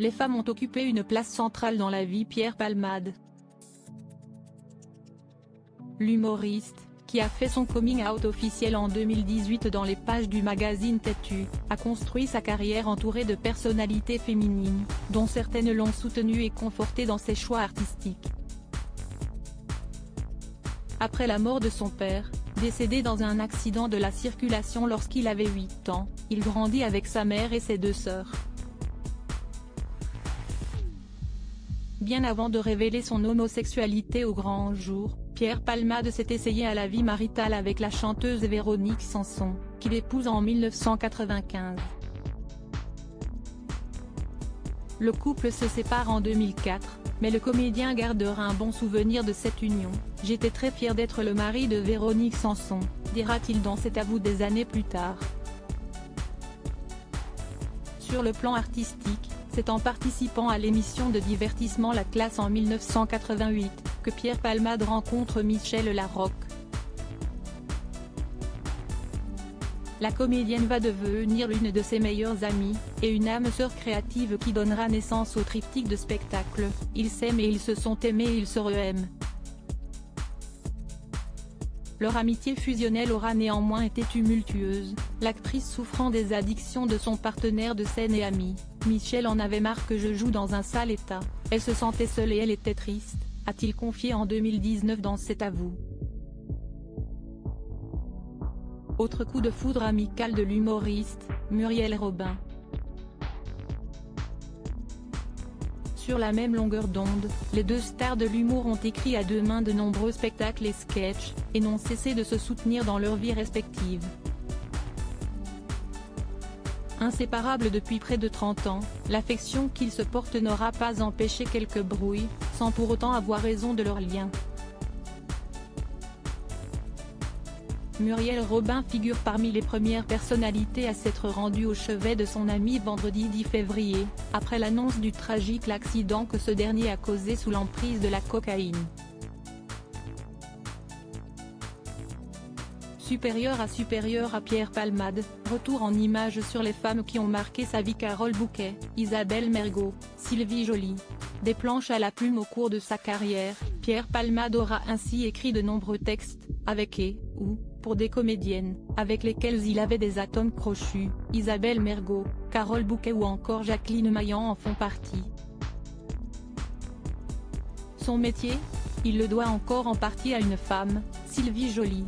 Les femmes ont occupé une place centrale dans la vie Pierre Palmade. L'humoriste, qui a fait son coming out officiel en 2018 dans les pages du magazine Têtu, a construit sa carrière entourée de personnalités féminines, dont certaines l'ont soutenu et conforté dans ses choix artistiques. Après la mort de son père, décédé dans un accident de la circulation lorsqu'il avait 8 ans, il grandit avec sa mère et ses 2 sœurs. Bien avant de révéler son homosexualité au grand jour, Pierre Palmade s'est essayé à la vie maritale avec la chanteuse Véronique Sanson, qu'il épouse en 1995. Le couple se sépare en 2004, mais le comédien gardera un bon souvenir de cette union. « J'étais très fier d'être le mari de Véronique Sanson », dira-t-il dans cet avou des années plus tard. Sur le plan artistique, c'est en participant à l'émission de divertissement La Classe en 1988, que Pierre Palmade rencontre Michel Larocque. La comédienne va devenir l'une de ses meilleures amies, et une âme sœur créative qui donnera naissance au triptyque de spectacle « Ils s'aiment et ils se sont aimés et ils se re-aiment ». Leur amitié fusionnelle aura néanmoins été tumultueuse, l'actrice souffrant des addictions de son partenaire de scène et ami. Michel en avait marre que je joue dans un sale état, elle se sentait seule et elle était triste, a-t-il confié en 2019 dans cet avou. Autre coup de foudre amical de l'humoriste, Muriel Robin. Sur la même longueur d'onde, les 2 stars de l'humour ont écrit à 2 mains de nombreux spectacles et sketchs, et n'ont cessé de se soutenir dans leurs vies respectives. Inséparables depuis près de 30 ans, l'affection qu'ils se portent n'aura pas empêché quelques brouilles, sans pour autant avoir raison de leur lien. Muriel Robin figure parmi les premières personnalités à s'être rendue au chevet de son ami vendredi 10 février, après l'annonce du tragique accident que ce dernier a causé sous l'emprise de la cocaïne. Supérieur à Pierre Palmade, retour en images sur les femmes qui ont marqué sa vie. Carole Bouquet, Isabelle Mergo, Sylvie Joly. Des planches à la plume au cours de sa carrière, Pierre Palmade aura ainsi écrit de nombreux textes, avec ou pour des comédiennes, avec lesquelles il avait des atomes crochus. Isabelle Mergo, Carole Bouquet ou encore Jacqueline Maillan en font partie. Son métier, il le doit encore en partie à une femme, Sylvie Joly.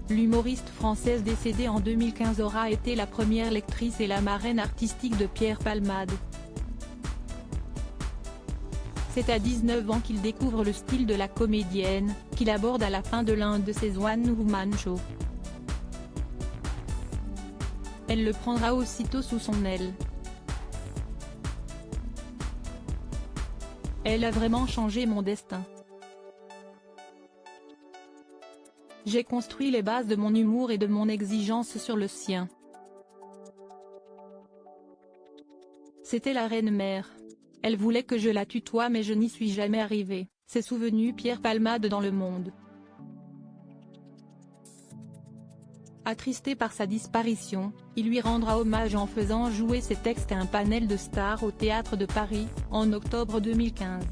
L'humoriste française décédée en 2015 aura été la première lectrice et la marraine artistique de Pierre Palmade. C'est à 19 ans qu'il découvre le style de la comédienne, qu'il aborde à la fin de l'un de ses One Woman Show. Elle le prendra aussitôt sous son aile. Elle a vraiment changé mon destin. J'ai construit les bases de mon humour et de mon exigence sur le sien. C'était la reine-mère. Elle voulait que je la tutoie mais je n'y suis jamais arrivé, s'est souvenu Pierre Palmade dans Le Monde. Attristé par sa disparition, il lui rendra hommage en faisant jouer ses textes à un panel de stars au Théâtre de Paris, en octobre 2015.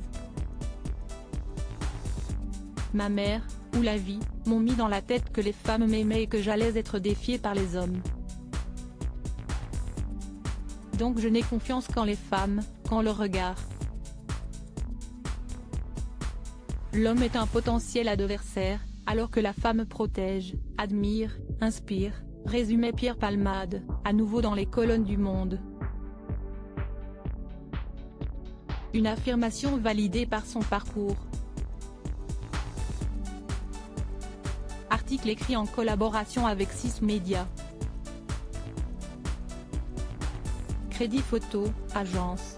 Ma mère, ou la vie, m'ont mis dans la tête que les femmes m'aimaient et que j'allais être défiée par les hommes. Donc je n'ai confiance qu'en les femmes, qu'en leur regard. L'homme est un potentiel adversaire, alors que la femme protège, admire, inspire, résumait Pierre Palmade, à nouveau dans les colonnes du Monde. Une affirmation validée par son parcours. Article écrit en collaboration avec 6 Médias. Crédit photo, agence.